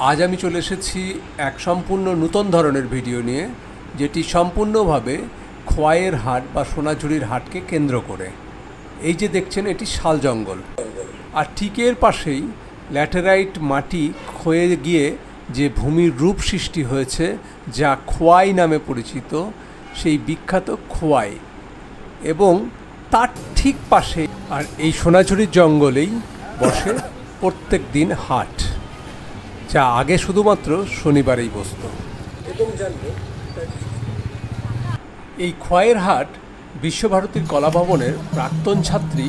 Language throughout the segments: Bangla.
আজ আমি চলে এসেছি এক সম্পূর্ণ নতুন ধরনের ভিডিও নিয়ে, যেটি সম্পূর্ণভাবে খোয়াইয়ের হাট বা সোনাঝুরির হাটকে কেন্দ্র করে। এই যে দেখছেন, এটি শাল জঙ্গল, আর ঠিক এর পাশেই ল্যাটেরাইট মাটি ক্ষয়ে গিয়ে যে ভূমির রূপ সৃষ্টি হয়েছে, যা খোয়াই নামে পরিচিত, সেই বিখ্যাত খোয়াই। এবং তার ঠিক পাশে আর এই সোনাঝুরির জঙ্গলেই বসে প্রত্যেক দিন হাট, যা আগে শুধুমাত্র শনিবারেই বসত। এই খোয়াইয়ের হাট বিশ্বভারতীর কলাভবনের প্রাক্তন ছাত্রী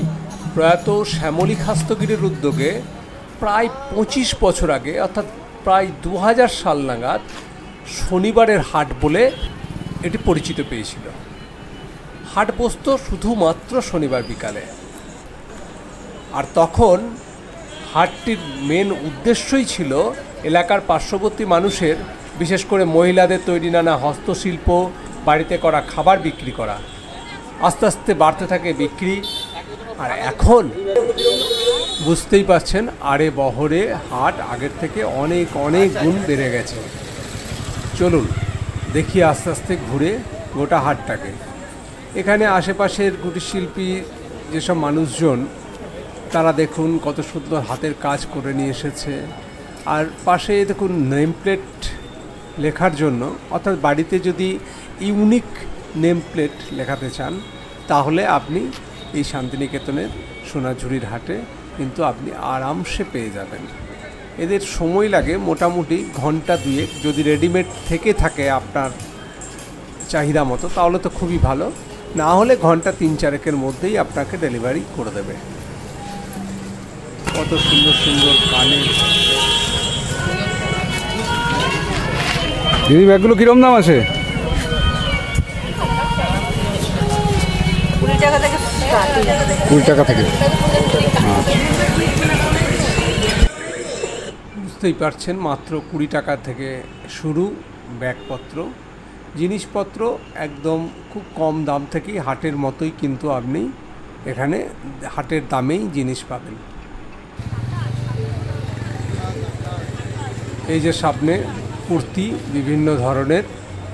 প্রয়াত শ্যামলী খাস্তগিরির উদ্যোগে প্রায় 25 বছর আগে, অর্থাৎ প্রায় 2000 সাল নাগাদ শনিবারের হাট বলে এটি পরিচিত পেয়েছিল। হাট বসত শুধুমাত্র শনিবার বিকালে, আর তখন হাটটির মেন উদ্দেশ্যই ছিল এলাকার পার্শ্ববর্তী মানুষের, বিশেষ করে মহিলাদের তৈরি নানা হস্তশিল্প, বাড়িতে করা খাবার বিক্রি করা। আস্তে আস্তে বাড়তে থাকে বিক্রি, আর এখন বুঝতেই পারছেন আড়ে বহরে হাট আগের থেকে অনেক অনেক গুণ বেড়ে গেছে। চলুন দেখি আস্তে আস্তে ঘুরে গোটা হাটটাকে। এখানে আশেপাশের কুটিরশিল্পী যেসব মানুষজন, তারা দেখুন কত সুন্দর হাতের কাজ করে নিয়ে এসেছে। আর পাশে দেখুন নেম প্লেট লেখার জন্য, অর্থাৎ বাড়িতে যদি ইউনিক নেম প্লেট লেখাতে চান, তাহলে আপনি এই শান্তিনিকেতনের সোনাঝুরির হাটে কিন্তু আপনি আরামসে পেয়ে যাবেন। এদের সময় লাগে মোটামুটি ঘন্টা দুয়েক, যদি রেডিমেড থেকে থাকে আপনার চাহিদা মতো, তাহলে তো খুবই ভালো, না হলে ঘন্টা 3-4 মধ্যেই আপনাকে ডেলিভারি করে দেবে। কত সুন্দর সুন্দর কানের। দিদি, ব্যাগগুলো কিরম দাম আছে? 20 টাকা থেকে। বুঝতেই পারছেন, মাত্র 20 টাকা থেকে শুরু ব্যাগপত্র। জিনিসপত্র একদম খুব কম দাম থেকেই, হাটের মতোই কিন্তু আপনি এখানে হাটের দামেই জিনিস পাবেন। এই যে সামনে কুর্তি বিভিন্ন ধরনের,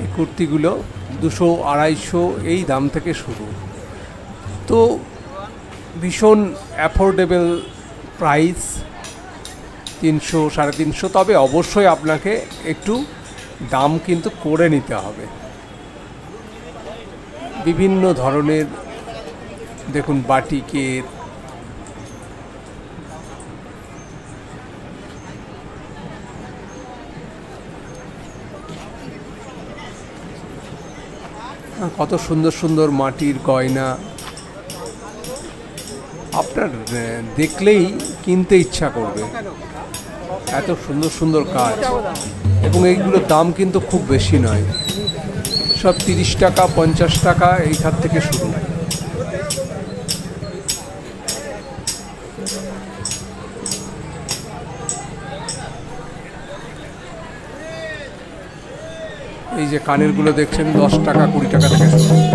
এই কুর্তিগুলো 200-250 এই দাম থেকে শুরু। তো ভীষণ অ্যাফোর্ডেবল প্রাইস, 300-350। তবে অবশ্যই আপনাকে একটু দাম কিন্তু করে নিতে হবে। বিভিন্ন ধরনের দেখুন বাটিকের, কত সুন্দর সুন্দর মাটির গয়না, আপনার দেখলেই কিনতে ইচ্ছা করবে। এত সুন্দর সুন্দর কাজ, এবং এইগুলোর দাম কিন্তু খুব বেশি নয়, সব 30 টাকা 50 টাকা এইখান থেকে শুরু। এই যে কানেরগুলো দেখছেন 10 টাকা 20 টাকা থেকে শুরু।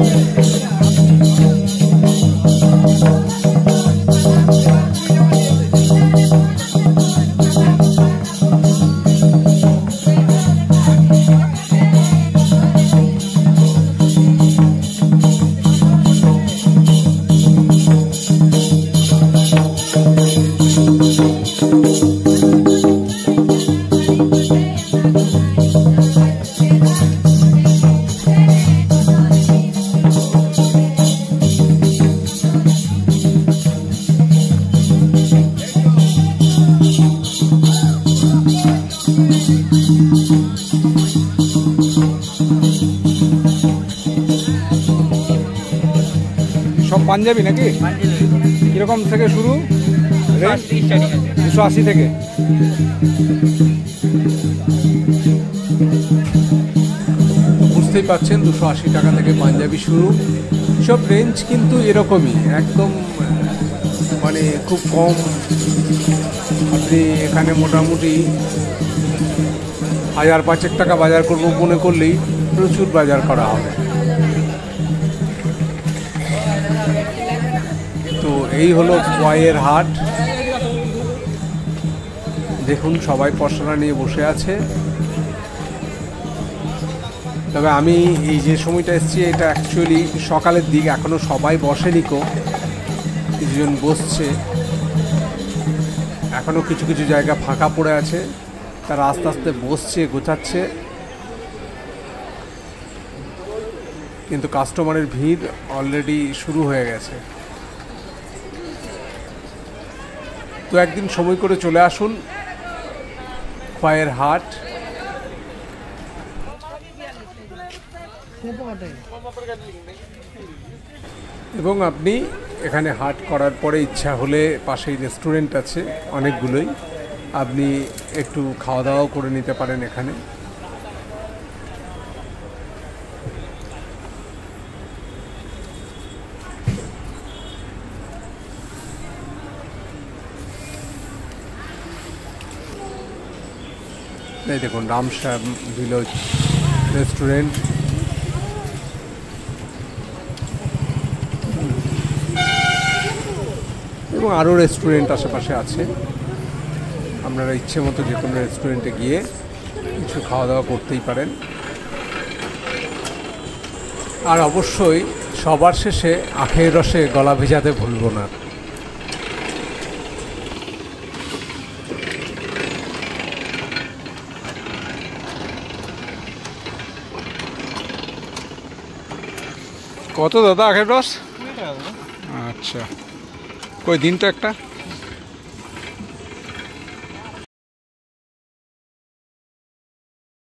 সব পাঞ্জাবি নাকি? কিরকম থেকে শুরু? 280 থেকে। বুঝতেই পারছেন 280 টাকা থেকে পাঞ্জাবি শুরু। সব রেঞ্জ কিন্তু এরকমই, একদম মানে খুব কম। আপনি এখানে মোটামুটি 1000-5 টাকা বাজার করবো মনে করলেই প্রচুর বাজার করা হবে। তো এই হলো খোয়াইয়ের হাট। দেখুন সবাই পশরা নিয়ে বসে আছে। তবে আমি এই যে সময়টা এসেছি এটা অ্যাকচুয়ালি সকালের দিক, এখনও সবাই বসেনি, কিছুজন বসছে, এখনও কিছু কিছু জায়গা ফাঁকা পড়ে আছে, তারা আস্তে আস্তে বসছে, গোছাচ্ছে। কিন্তু কাস্টমারের ভিড় অলরেডি শুরু হয়ে গেছে। তো একদিন সময় করে চলে আসুন খোয়াইয়ের হাট। এবং আপনি এখানে হাট করার পরে ইচ্ছা হলে পাশেই রেস্টুরেন্ট আছে অনেকগুলোই, আপনি একটু খাওয়া দাওয়াও করে নিতে পারেন এখানে। এই দেখুন রামশ্যাম ভিলেজ রেস্টুরেন্ট। এবং আরও রেস্টুরেন্ট আশেপাশে আছে, আপনারা ইচ্ছে মতো যে কোনো রেস্টুরেন্টে গিয়ে কিছু খাওয়া দাওয়া করতেই পারেন। আর অবশ্যই সবার শেষে আখের রসে গলা ভেজাতে ভুলব না। কত দাদা আখের রস? আচ্ছা, কই দিন তো একটা।